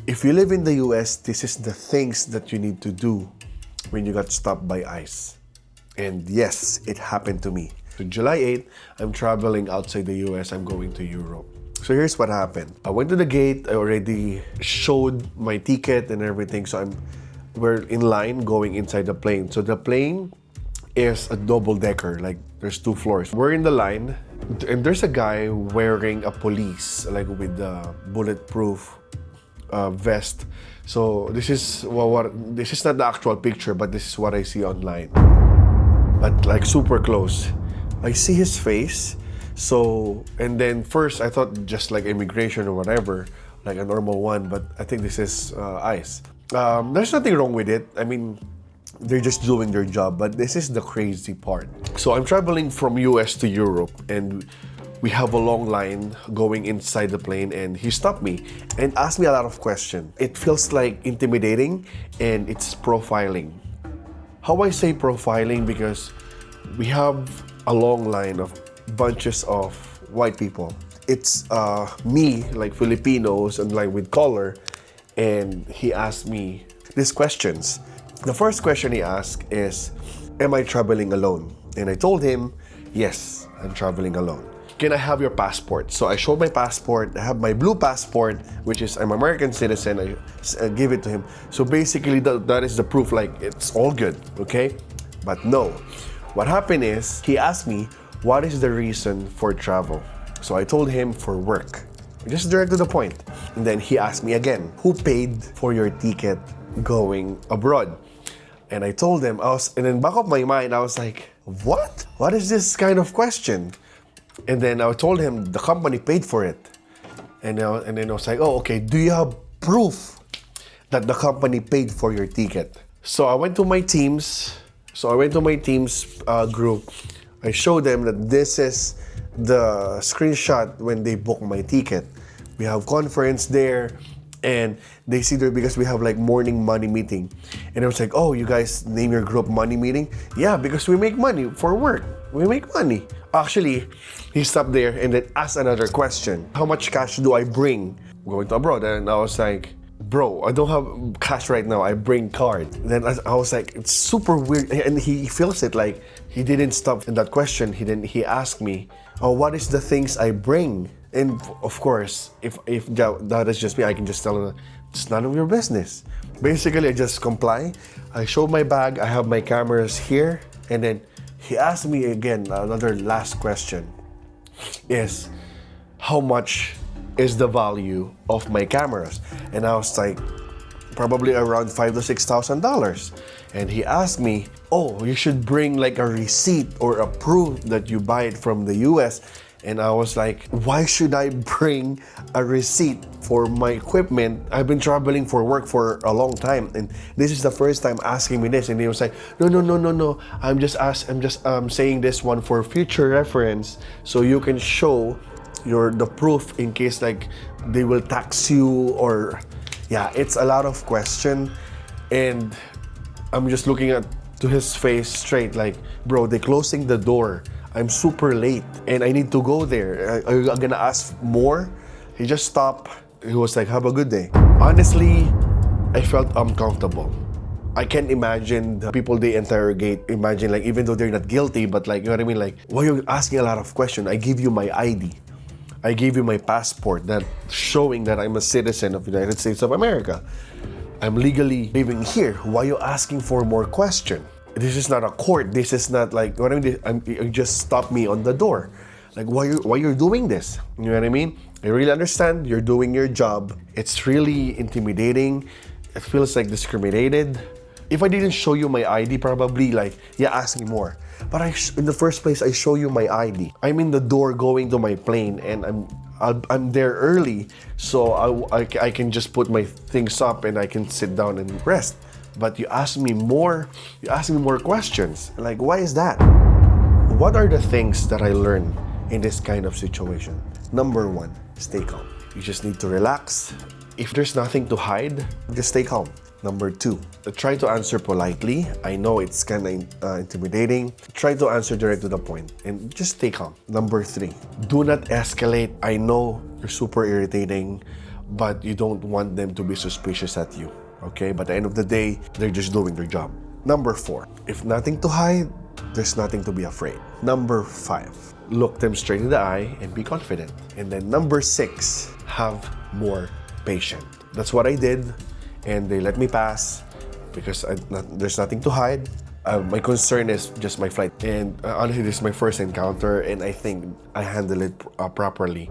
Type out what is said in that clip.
If you live in the US, this is the things that you need to do when you got stopped by ICE. And yes, it happened to me. So July 8th, I'm traveling outside the US. I'm going to Europe. So here's what happened. I went to the gate. I already showed my ticket and everything. So we're in line going inside the plane. So the plane is a double-decker, like there's 2 floors. We're in the line, and there's a guy wearing a police, like with the bulletproof vest. So this is this is not the actual picture, but this is what I see online. But like super close, I see his face. So, and then first I thought just like immigration or whatever, like a normal one, but I think this is ICE. There's nothing wrong with it. I mean, they're just doing their job, but this is the crazy part. So I'm traveling from US to Europe, and we have a long line going inside the plane, and he stopped me and asked me a lot of questions. It feels like intimidating, and it's profiling. How I say profiling, because we have a long line of bunches of white people. It's me, like Filipinos, and like with color, and he asked me these questions. The first question he asked is, am I traveling alone? And I told him, yes, I'm traveling alone. Can I have your passport? So I showed my passport. I have my blue passport, which is I'm American citizen. I give it to him. So basically that is the proof, like it's all good, okay? But no, what happened is he asked me, what is the reason for travel? So I told him for work. Just direct to the point. And then he asked me again, who paid for your ticket going abroad? And I told him, and then back of my mind, I was like, what? What is this kind of question? And then I told him the company paid for it. And then I was like, oh, okay, do you have proof that the company paid for your ticket? So I went to my team's group. I showed them that this is the screenshot when they booked my ticket. We have conference there, and they see there because we have like morning money meeting. And I was like, oh, you guys name your group money meeting? Yeah, because we make money for work. We make money. Actually, he stopped there and then asked another question. How much cash do I bring going to abroad? And I was like, bro, I don't have cash right now. I bring card. Then I was like, it's super weird. And he feels it, like he didn't stop in that question. He asked me, oh, what is the things I bring? And of course, if that is just me, I can just tell him, it's none of your business. Basically, I just comply. I show my bag. I have my cameras here. And then he asked me again, another last question is, how much is the value of my cameras? And I was like, probably around $5,000 to $6,000. And he asked me, oh, you should bring like a receipt or a proof that you buy it from the US. And I was like, why should I bring a receipt for my equipment? I've been traveling for work for a long time, and this is the first time asking me this. And he was like, no. I'm just saying this one for future reference, so you can show the proof in case like they will tax you or yeah. It's a lot of question, and I'm just looking to his face straight, like, bro, they're closing the door. I'm super late and I need to go there. Are you gonna ask more? He just stopped. He was like, have a good day. Honestly, I felt uncomfortable. I can't imagine the people they interrogate. Imagine, like, even though they're not guilty, but like, you know what I mean? Like, why are you asking a lot of questions? I give you my ID. I gave you my passport that showing that I'm a citizen of the United States of America. I'm legally living here. Why are you asking for more questions? This is not a court. This is not like, what I mean, you just stop me on the door. Like, why you're doing this? You know what I mean? I really understand you're doing your job. It's really intimidating. It feels like discriminated. If I didn't show you my ID, probably like, yeah, ask me more. But in the first place, I show you my ID. I'm in the door going to my plane, and I'm there early, so I can just put my things up and I can sit down and rest. But you ask me more questions. Like, why is that? What are the things that I learned in this kind of situation? Number 1, stay calm. You just need to relax. If there's nothing to hide, just stay calm. Number 2, try to answer politely. I know it's kind of intimidating. Try to answer direct to the point and just stay calm. Number 3, do not escalate. I know you're super irritating, but you don't want them to be suspicious at you. Okay? But at the end of the day, they're just doing their job. Number 4, if nothing to hide, there's nothing to be afraid. Number 5, look them straight in the eye and be confident. And then number 6, have more patience. That's what I did, and they let me pass because there's nothing to hide. My concern is just my flight. And honestly, this is my first encounter, and I think I handled it properly.